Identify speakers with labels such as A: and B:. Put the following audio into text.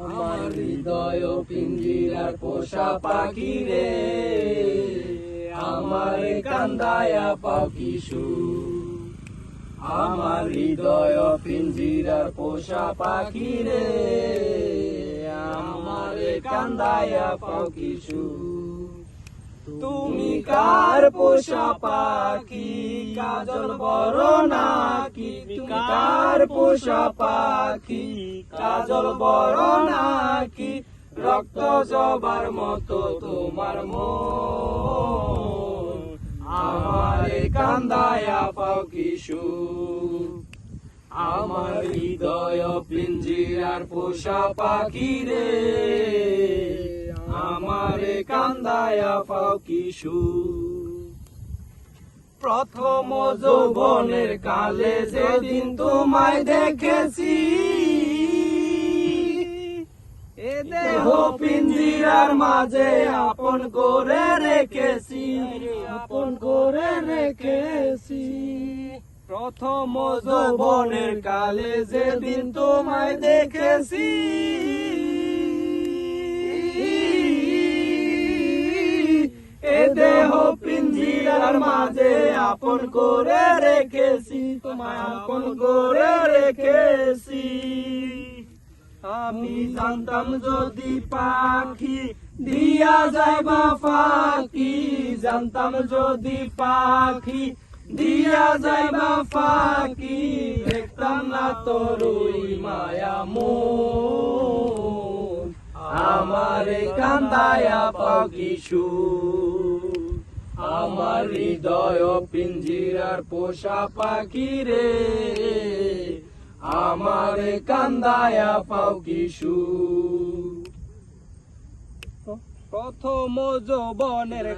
A: আমার হৃদয় পিঞ্জিরার পোষা পাখি রে, আমার কান্দায়া পাখি সুর। আমার হৃদয় পিঞ্জিরার পোষা পাখি রে, আমার কান্দায়া পাখি সুর। তুমি কার পোষা পাখি কাজল বড় নাকি? তুমি কার পোষা পাখি কাজল বড় নাকি? রক্ত জবার মতো তোমার মন, আমার কান্দায়া পাখি সুর। আমার হৃদয় পিঞ্জিরার পোষা পাখি রে, আমার কান্দায়া পাখি সুর। প্রথম যৌবনের কালে যেদিন তোমায় দেখেছি, এ দেহ পিঞ্জিরার মাঝে আপন করে রেখেছি, আপন করে রেখেছি। প্রথম যৌবনের কালে যেদিন তোমায় দেখেছি, এ দেহ পিঞ্জিরার মাঝে আপন করে রেখেছি, তোমায় আপন করে রেখেছি। আমি জানতাম যদি পাখি দিয়া যাইবা ফাঁকি, জানতাম যদি পাখি দিয়া যাইবা ফাঁকি, দেখতাম না তোর ওই মায়া মন, আমার কান্দায়া পাখি সুর। আমার হৃদয় পিঞ্জিরার পোষা পাখি রে, আমার কান্দায়া পাখি সুর। প্রথম যৌবনের